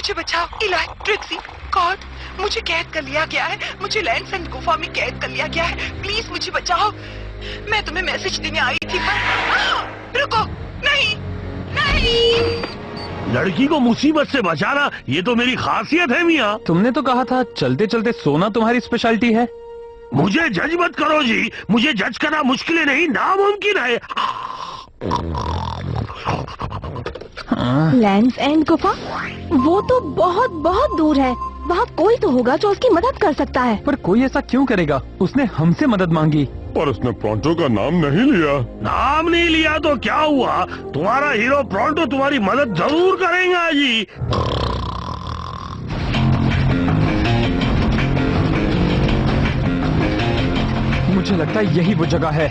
मुझे बचाओ। इलाही, Trixie, God, मुझे कैद कर लिया गया है। मुझे लैंडसेंड गुफा में कैद कर लिया गया है। प्लीज मुझे बचाओ। मैं तुम्हें मैसेज देने आई थी पर रुको, नहीं नहीं। लड़की को मुसीबत से बचाना ये तो मेरी खासियत है मियाँ। तुमने तो कहा था चलते चलते सोना तुम्हारी स्पेशलिटी है। मुझे जज मत करो जी, मुझे जज करना मुश्किल नहीं नामुमकिन है। लैंड्स एंड गुफा, वो तो बहुत बहुत दूर है। वहाँ कोई तो होगा जो उसकी मदद कर सकता है। पर कोई ऐसा क्यों करेगा? उसने हमसे मदद मांगी। पर उसने प्रॉन्टो का नाम नहीं लिया। नाम नहीं लिया तो क्या हुआ? तुम्हारा हीरो प्रॉन्टो तुम्हारी मदद जरूर करेगा जी। मुझे लगता है यही वो जगह है।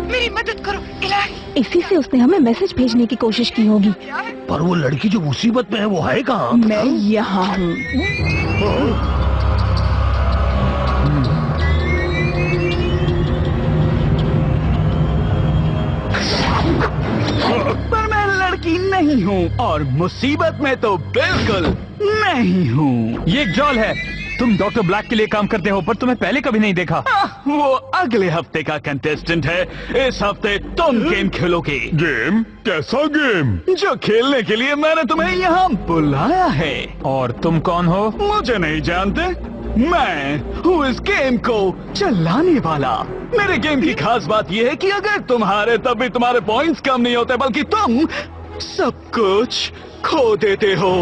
मेरी मदद करो इलाही। इसी से उसने हमें मैसेज भेजने की कोशिश की होगी। पर वो लड़की जो मुसीबत में है वो है कहाँ? मैं यहाँ हूँ। पर मैं लड़की नहीं हूँ और मुसीबत में तो बिल्कुल नहीं हूँ। ये एक जाल है। तुम डॉक्टर ब्लैक के लिए काम करते हो पर तुम्हें पहले कभी नहीं देखा। वो अगले हफ्ते का कंटेस्टेंट है। इस हफ्ते तुम गेम खेलोगे। गेम? कैसा गेम? जो खेलने के लिए मैंने तुम्हें यहाँ बुलाया है। और तुम कौन हो? मुझे नहीं जानते? मैं हूँ इस गेम को चलाने वाला। मेरे गेम की खास बात यह है कि अगर तुम हारे तब भी तुम्हारे पॉइंट्स कम नहीं होते, बल्कि तुम सब कुछ खो देते हो।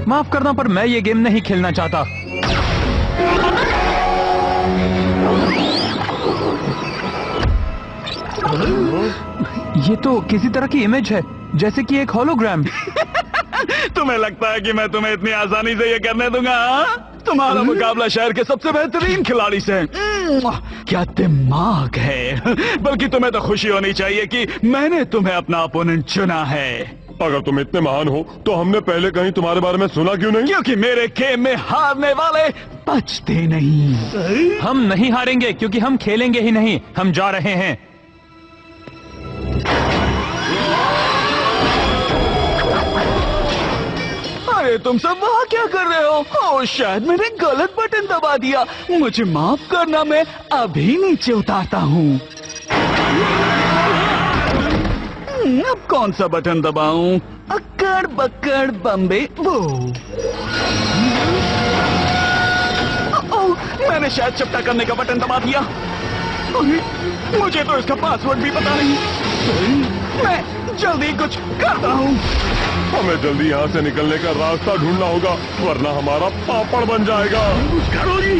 माफ करना पर मैं ये गेम नहीं खेलना चाहता। ये तो किसी तरह की इमेज है, जैसे कि एक होलोग्राम। तुम्हें लगता है कि मैं तुम्हें इतनी आसानी से ये करने दूंगा? तुम्हारा मुकाबला शहर के सबसे बेहतरीन खिलाड़ी से है। क्या दिमाग है। बल्कि तुम्हें तो खुशी होनी चाहिए कि मैंने तुम्हें अपना अपोनेंट चुना है। अगर तुम इतने महान हो तो हमने पहले कहीं तुम्हारे बारे में सुना क्यों नहीं? क्योंकि मेरे गेम में हारने वाले बचते नहीं। हम नहीं हारेंगे क्योंकि हम खेलेंगे ही नहीं। हम जा रहे हैं। अरे तुम सब वहाँ क्या कर रहे हो? ओह, शायद मैंने गलत बटन दबा दिया। मुझे माफ करना, मैं अभी नीचे उतारता हूँ। अब कौन सा बटन दबाऊं? अक्कड़ बक्कड़ बम्बे वो। मैंने शायद चपटा करने का बटन दबा दिया। मुझे तो इसका पासवर्ड भी पता नहीं। मैं जल्दी कुछ करता हूँ। हमें जल्दी यहाँ से निकलने का रास्ता ढूंढना होगा, वरना हमारा पापड़ बन जाएगा। करो जी।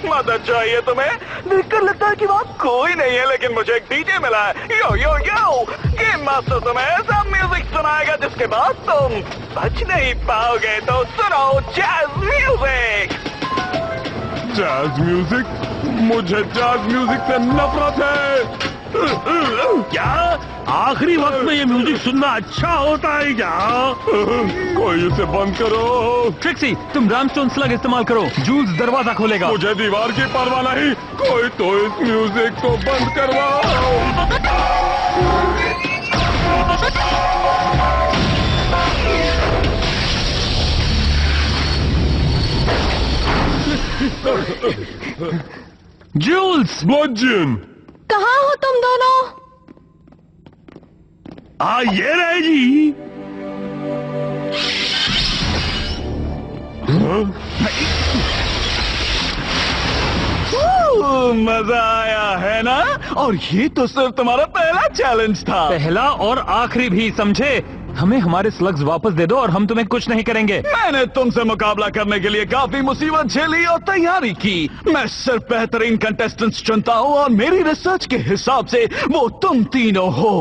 मदद चाहिए तुम्हें? देखकर लगता है कि वहाँ कोई नहीं है, लेकिन मुझे एक डीजे मिला है। यो यो यो, गेम मास्टर तुम्हें ऐसा म्यूजिक सुनाएगा जिसके बाद तुम बच नहीं पाओगे। तो सुनो जैज म्यूजिक। Jazz music? मुझे जैज म्यूजिक से नफरत है। क्या आखिरी वक्त में ये म्यूजिक सुनना अच्छा होता है क्या? कोई इसे बंद करो। ट्रिक्सी, तुम रामस्टोन स्लग इस्तेमाल करो। जूल्स दरवाजा खोलेगा। मुझे दीवार की परवाह नहीं। कोई तो इस म्यूजिक को बंद करवाओ। जूल्स! ब्लडजिन! कहाँ हो तुम दोनों? ये रहे जी। मजा आया है ना? और ये तो सिर्फ तुम्हारा पहला चैलेंज था। पहला और आखिरी भी, समझे? हमें हमारे स्लग्स वापस दे दो और हम तुम्हें कुछ नहीं करेंगे। मैंने तुमसे मुकाबला करने के लिए काफी मुसीबत झेली और तैयारी की। मैं सिर्फ बेहतरीन कंटेस्टेंट्स चुनता हूँ और मेरी रिसर्च के हिसाब से वो तुम तीनों हो।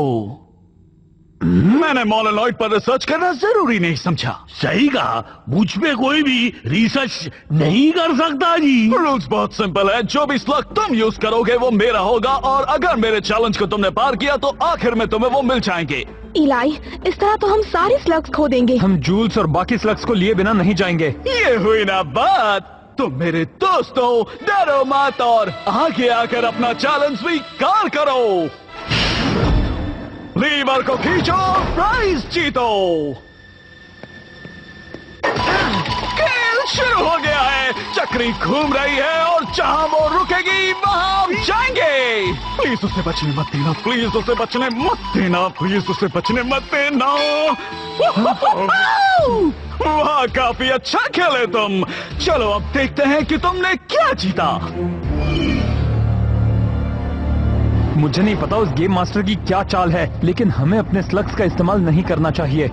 मैंने मोनोलॉइड पर रिसर्च करना जरूरी नहीं समझा। सही कहा, मुझ पे कोई भी रिसर्च नहीं कर सकता जी। रूल्स बहुत सिंपल है, जो भी स्लग तुम यूज करोगे वो मेरा होगा, और अगर मेरे चैलेंज को तुमने पार किया तो आखिर में तुम्हें वो मिल जाएंगे। इलाई, इस तरह तो हम सारे स्लग्स खो देंगे। हम जूल्स और बाकी स्लग्स को लिए बिना नहीं जाएंगे। ये हुई ना बात। तुम मेरे दोस्तों, डरो मत और आगे आकर अपना चैलेंज स्वीकार करो। लीवर को खींचो, प्राइज जीतो। खेल शुरू हो गया है। चक्री घूम रही है और जहां वो रुकेगी वहां हम जाएंगे। प्लीज उसे बचने मत देना, प्लीज उसे बचने मत देना, प्लीज उसे बचने मत देना। वाह, काफी अच्छा खेले तुम। चलो अब देखते हैं कि तुमने क्या जीता। मुझे नहीं पता उस गेम मास्टर की क्या चाल है, लेकिन हमें अपने स्लग्स का इस्तेमाल नहीं करना चाहिए।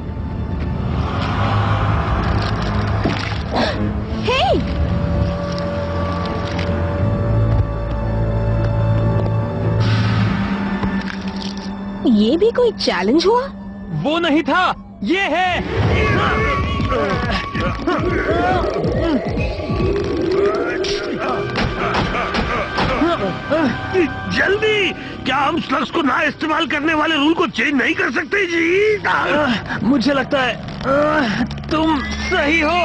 हे! ये भी कोई चैलेंज हुआ? वो नहीं था, ये है। जल्दी, क्या हम स्लग्स को ना इस्तेमाल करने वाले रूल को चेंज नहीं कर सकते जी? मुझे लगता है तुम सही हो।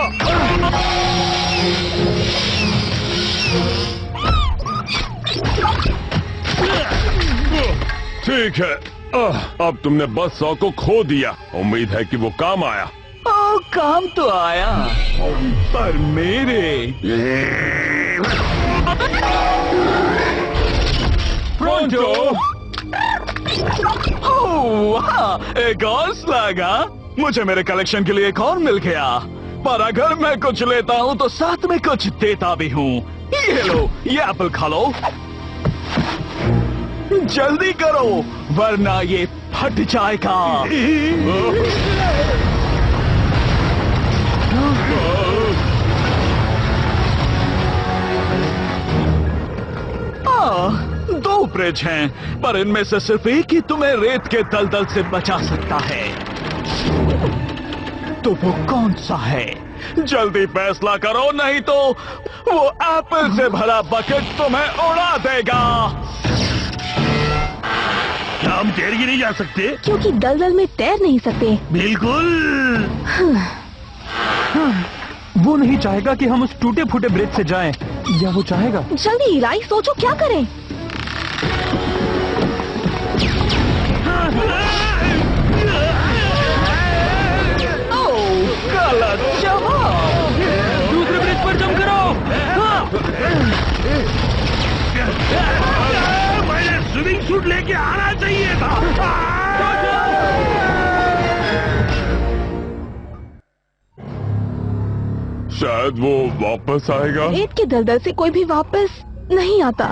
ठीक है, अब तुमने बस 100 को खो दिया। उम्मीद है कि वो काम आया। काम तो आया, पर मेरे प्रोंटो, वाह, एक और स्लगा। मुझे मेरे कलेक्शन के लिए एक और मिल गया। पर अगर मैं कुछ लेता हूँ तो साथ में कुछ देता भी हूँ। ये लो, ये एप्पल खा लो। जल्दी करो वरना ये फट जाएगा। दो ब्रिज हैं, पर इनमें से सिर्फ एक ही तुम्हें रेत के दलदल से बचा सकता है। तो वो कौन सा है? जल्दी फैसला करो, नहीं तो वो एप्पल से भरा बकेट तुम्हें उड़ा देगा। क्या हम तैर के नहीं जा सकते? क्योंकि दलदल में तैर नहीं सकते। बिल्कुल। वो नहीं चाहेगा कि हम उस टूटे फूटे ब्रिज से जाएं, या वो चाहेगा? जल्दी इलाई, सोचो क्या करें। गलत जवाब। दूसरे ब्रिज पर जंप करो। मैंने स्विमिंग सूट लेके आना चाहिए था। शायद वो वापस आएगा। रेत के दलदल से कोई भी वापस नहीं आता।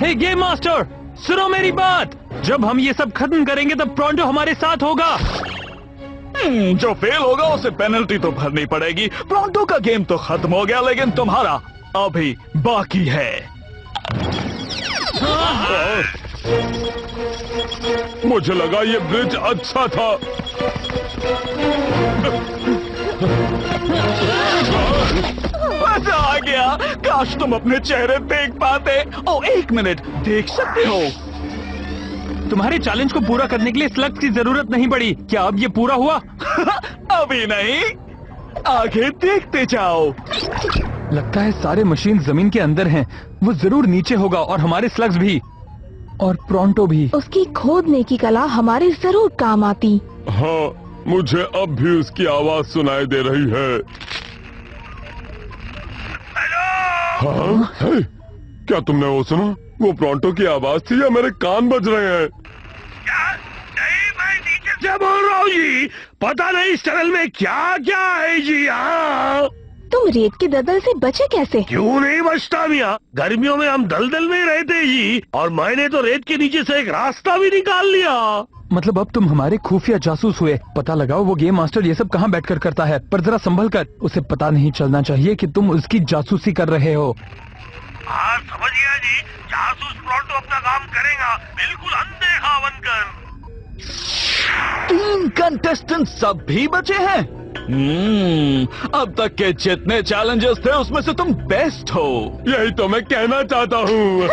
हे गेम मास्टर, सुनो मेरी बात। जब हम ये सब खत्म करेंगे तब प्रोंटो हमारे साथ होगा। जो फेल होगा उसे पेनल्टी तो भरनी पड़ेगी। प्रोंटो का गेम तो खत्म हो गया, लेकिन तुम्हारा अभी बाकी है। मुझे लगा ये ब्रिज अच्छा था। मजा आ गया। काश तुम अपने चेहरे देख पाते। ओ, एक मिनट, देख सकते हो? तुम्हारे चैलेंज को पूरा करने के लिए स्लग्स की जरूरत नहीं पड़ी। क्या अब ये पूरा हुआ? अभी नहीं, आगे देखते जाओ। लगता है सारे मशीन जमीन के अंदर हैं। वो जरूर नीचे होगा, और हमारे स्लग्स भी, और प्रोंटो भी। उसकी खोदने की कला हमारे जरूर काम आती। हाँ, मुझे अब भी उसकी आवाज सुनाई दे रही है। हाँ? हे, क्या तुमने वो सुना? वो प्रोंटो की आवाज थी या मेरे कान बज रहे हैं? क्या? नहीं, मैं नीचे से बोल रहा हूँ जी। पता नहीं इस टनल में क्या क्या है जी। हाँ, तुम रेत के दलदल से बचे कैसे? क्यों नहीं बचता मियाँ? गर्मियों में हम दलदल में ही रहते जी, और मैंने तो रेत के नीचे से एक रास्ता भी निकाल लिया। मतलब अब तुम हमारे खुफिया जासूस हुए। पता लगाओ वो गेम मास्टर ये सब कहाँ बैठकर करता है, पर जरा संभल कर। उसे पता नहीं चलना चाहिए कि तुम उसकी जासूसी कर रहे हो। हाँ समझ गया जी, जासूस प्रोंटो अपना काम करेगा, बिल्कुल अनदेखा बनकर। 3 कंटेस्टेंट सब भी बचे हैं। अब तक के जितने चैलेंजेस थे उसमें से तुम बेस्ट हो। यही तो मैं कहना चाहता हूँ।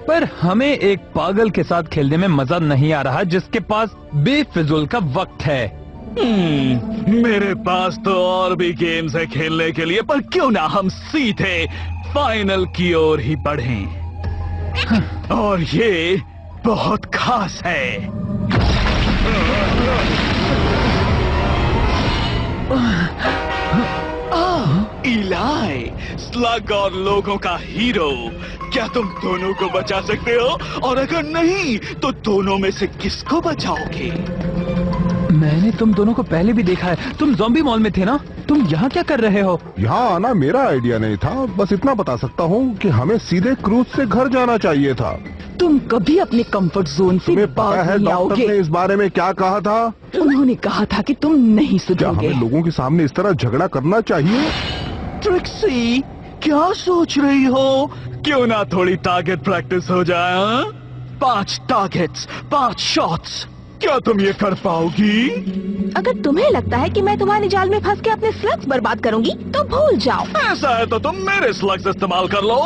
पर हमें एक पागल के साथ खेलने में मजा नहीं आ रहा जिसके पास बेफिजूल का वक्त है। मेरे पास तो और भी गेम्स है खेलने के लिए, पर क्यों ना हम सीधे फाइनल की ओर ही बढ़ें। और ये बहुत खास है। इलाई, स्लग और लोगों का हीरो, क्या तुम दोनों को बचा सकते हो? और अगर नहीं तो दोनों में से किसको बचाओगे? मैंने तुम दोनों को पहले भी देखा है। तुम ज़ॉम्बी मॉल में थे ना? तुम यहाँ क्या कर रहे हो? यहाँ आना मेरा आइडिया नहीं था। बस इतना बता सकता हूँ कि हमें सीधे क्रूज से घर जाना चाहिए था। तुम कभी अपने कंफर्ट जोन से तुम्हें पता बाहर है नहीं डॉक्टर आओगे। ने इस बारे में क्या कहा था? उन्होंने कहा था कि तुम नहीं क्या सुधरोगे। हमें लोगों के सामने इस तरह झगड़ा करना चाहिए? ट्रिक्सी, क्या सोच रही हो? क्यों ना थोड़ी टारगेट प्रैक्टिस हो जाए? हाँ? 5 टारगेट्स, 5 शॉट्स, क्या तुम ये कर पाओगी? अगर तुम्हें लगता है कि मैं तुम्हारे जाल में फंस के अपने स्लग्स बर्बाद करूंगी तो भूल जाओ। ऐसा है तो तुम मेरे स्लग्स इस्तेमाल कर लो।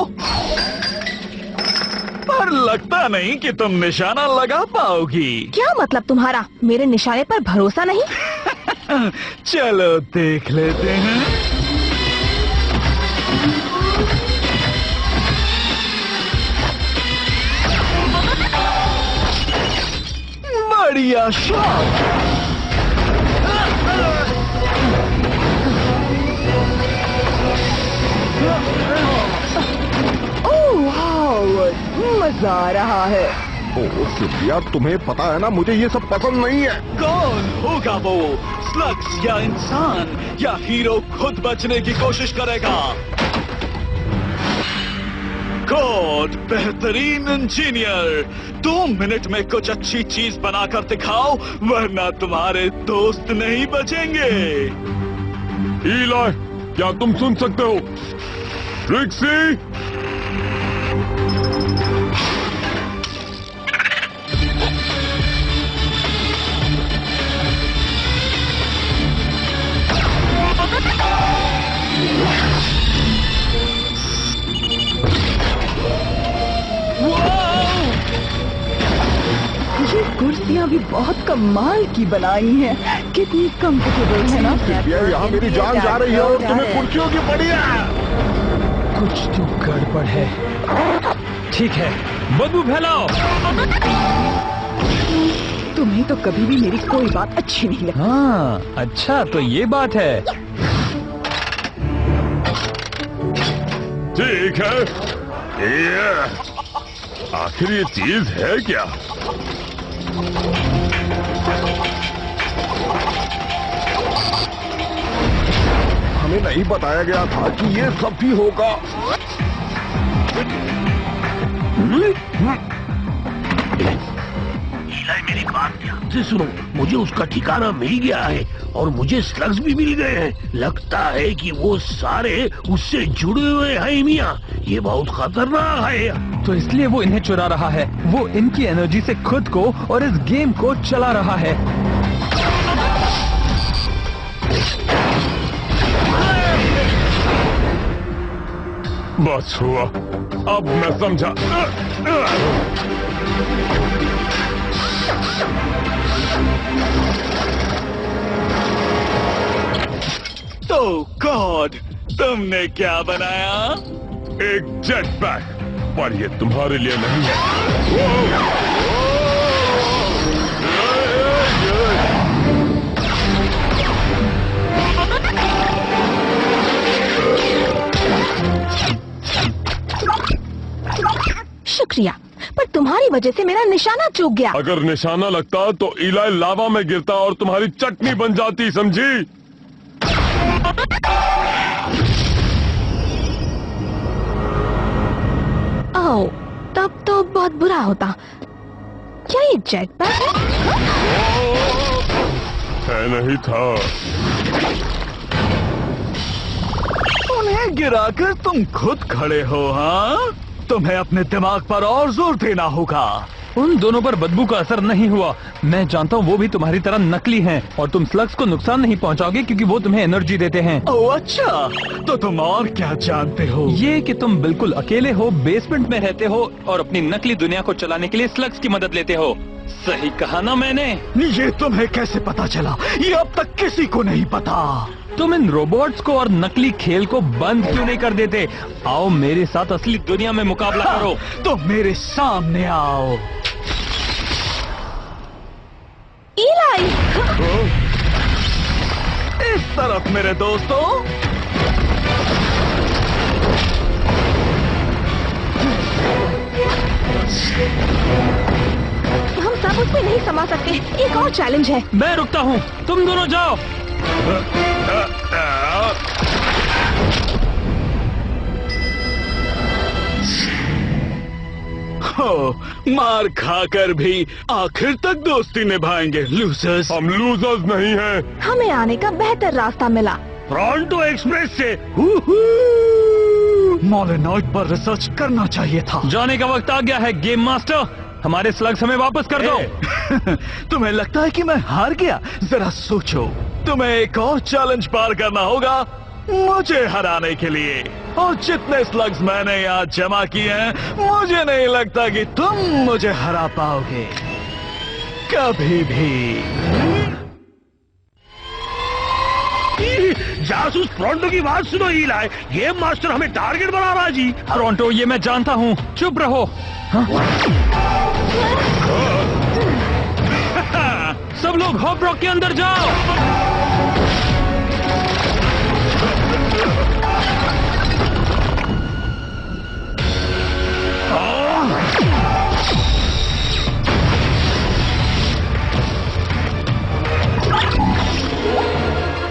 पर लगता नहीं कि तुम निशाना लगा पाओगी। क्या मतलब तुम्हारा? मेरे निशाने पर भरोसा नहीं? चलो देख लेते हैं। बढ़िया शॉट। मजा आ रहा है। ओह सिल्विया, तुम्हें पता है ना मुझे ये सब पसंद नहीं है। कौन होगा वो? स्लग्स या इंसान, या हीरो खुद बचने की कोशिश करेगा? कोड बेहतरीन इंजीनियर, 2 मिनट में कुछ अच्छी चीज बनाकर दिखाओ, वरना तुम्हारे दोस्त नहीं बचेंगे। इलाई, क्या तुम सुन सकते हो? ट्रिक्सी, ये कुर्सियाँ भी बहुत कमाल की बनाई हैं। कितनी कंफर्टेबल है ना? सिल्विया, यहाँ मेरी जान जा रही है और तुम्हें कुर्सियों की पड़ी है। कुछ तो गड़बड़ है। ठीक है, बदबू फैलाओ। तुम्हें तो कभी भी मेरी कोई बात अच्छी नहीं लगती। हाँ, अच्छा तो ये बात है। ठीक है। आखिर ये चीज है क्या? हमें नहीं बताया गया था कि ये सब भी होगा। इलाई, मेरी बात ध्यान से सुनो। मुझे उसका ठिकाना मिल गया है और मुझे स्लग्स भी मिल गए हैं। लगता है कि वो सारे उससे जुड़े हुए हैं मियाँ। ये बहुत खतरनाक है। तो इसलिए वो इन्हें चुरा रहा है। वो इनकी एनर्जी से खुद को और इस गेम को चला रहा है। बस हुआ, अब मैं समझा। तो गॉड, तुमने क्या बनाया? एक जेट पैक, पर ये तुम्हारे लिए नहीं है। शुक्रिया, पर तुम्हारी वजह से मेरा निशाना चूक गया। अगर निशाना लगता तो इलाई लावा में गिरता और तुम्हारी चटनी बन जाती, समझी? ओह, तब तो बहुत बुरा होता। क्या ये जेट पैक है? नहीं था। उन्हें गिराकर तुम खुद खड़े हो, हाँ? तुम्हें अपने दिमाग पर और जोर देना होगा। उन दोनों पर बदबू का असर नहीं हुआ। मैं जानता हूँ वो भी तुम्हारी तरह नकली हैं और तुम स्लग्स को नुकसान नहीं पहुँचाओगे क्योंकि वो तुम्हें एनर्जी देते हैं। ओह अच्छा, तो तुम और क्या जानते हो? ये कि तुम बिल्कुल अकेले हो, बेसमेंट में रहते हो और अपनी नकली दुनिया को चलाने के लिए स्लग्स की मदद लेते हो। सही कहा ना मैंने? ये तुम्हें कैसे पता चला? ये अब तक किसी को नहीं पता। तुम इन रोबोट्स को और नकली खेल को बंद क्यों नहीं कर देते? आओ मेरे साथ असली दुनिया में मुकाबला करो। तो मेरे सामने आओ। इलाई! इस तरफ मेरे दोस्तों। हम सब उसमें नहीं समा सकते। एक और चैलेंज है। मैं रुकता हूँ, तुम दोनों जाओ। हो, मार खाकर भी आखिर तक दोस्ती निभाएंगे लूजर्स। हम लूजर्स नहीं हैं। हमें आने का बेहतर रास्ता मिला। टोरंटो एक्सप्रेस से। मॉलिनॉइड पर रिसर्च करना चाहिए था। जाने का वक्त आ गया है गेम मास्टर। हमारे स्लग्स हमें वापस कर दो। तुम्हें लगता है कि मैं हार गया? जरा सोचो, तुम्हें एक और चैलेंज पार करना होगा मुझे हराने के लिए। और जितने स्लग्स मैंने यहाँ जमा किए हैं, मुझे नहीं लगता कि तुम मुझे हरा पाओगे कभी भी। जासूस टोरंटो की बात सुनो इलाई, गेम मास्टर हमें टारगेट बना रहा है जी। टोरंटो, ये मैं जानता हूँ, चुप रहो। हाँ? सब लोग हॉप रॉक के अंदर जाओ।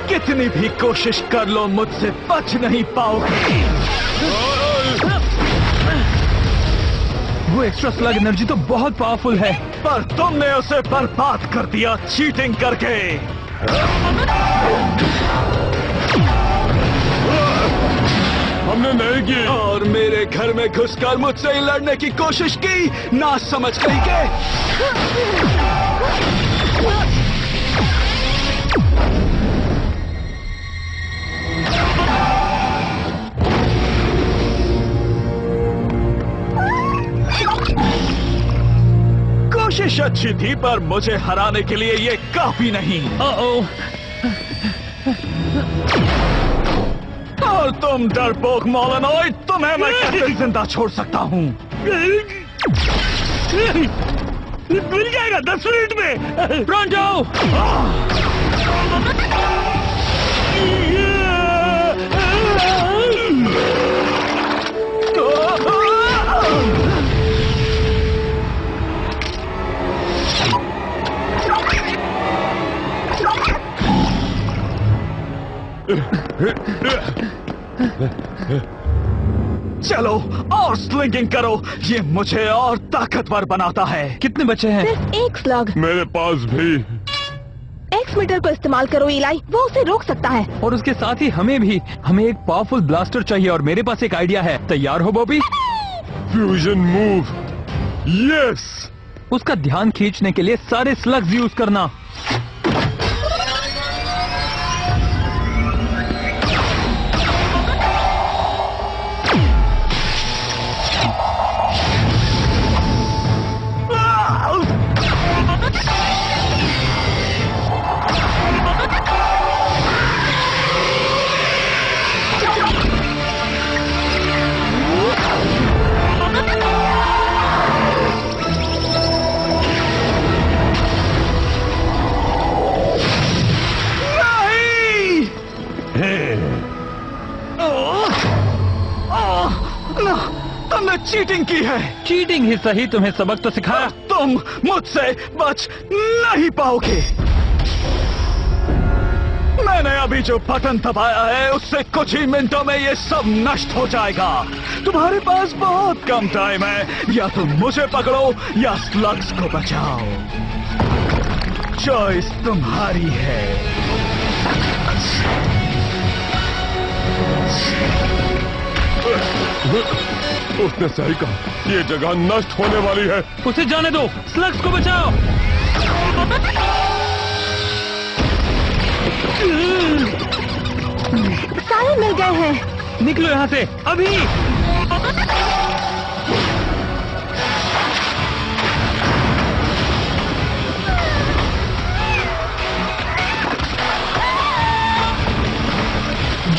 कितनी भी कोशिश कर लो, मुझसे बच नहीं पाओगे। वो एक्स्ट्रा स्लग एनर्जी तो बहुत पावरफुल है, पर तुमने उसे बर्बाद कर दिया चीटिंग करके। हमने नहीं की। और मेरे घर में घुसकर मुझसे ही लड़ने की कोशिश की, ना समझ गई के। कोशिश अच्छी थी, पर मुझे हराने के लिए ये काफी नहीं। और तुम डरपोक मॉलिनॉइड, तुम्हें मैं कैसे जिंदा छोड़ सकता हूँ? मिल जाएगा 10 मिनट में। टोरंटो! चलो और स्लिंगिंग करो, ये मुझे और ताकतवर बनाता है। कितने बचे हैं? सिर्फ एक स्लग। मेरे पास भी। एक्स मीटर को इस्तेमाल करो इलाई, वो उसे रोक सकता है। और उसके साथ ही हमें भी। हमें एक पावरफुल ब्लास्टर चाहिए और मेरे पास एक आइडिया है। तैयार हो बॉबी? Fusion move. यस। उसका ध्यान खींचने के लिए सारे स्लग्स यूज करना। तुमने चीटिंग की है। चीटिंग ही सही, तुम्हें सबक तो सिखाया। तुम मुझसे बच नहीं पाओगे। मैंने अभी जो बटन दबाया है उससे कुछ ही मिनटों में ये सब नष्ट हो जाएगा। तुम्हारे पास बहुत कम टाइम है, या तुम मुझे पकड़ो या स्लग्स को बचाओ। चॉइस तुम्हारी है। उसने सही कहा, ये जगह नष्ट होने वाली है। उसे जाने दो, स्लग्स को बचाओ। सारे मिल गए हैं। निकलो यहाँ से अभी।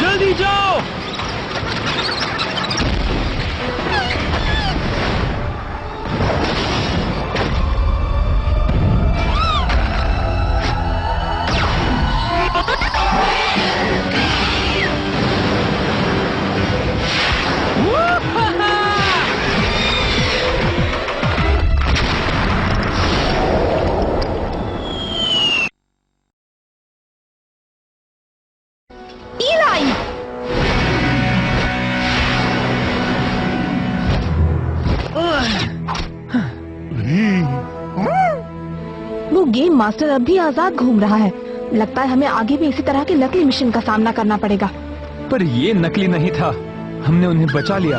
जल्दी जाओ। वो गेम मास्टर अब भी आजाद घूम रहा है। लगता है हमें आगे भी इसी तरह के नकली मिशन का सामना करना पड़ेगा। पर ये नकली नहीं था, हमने उन्हें बचा लिया।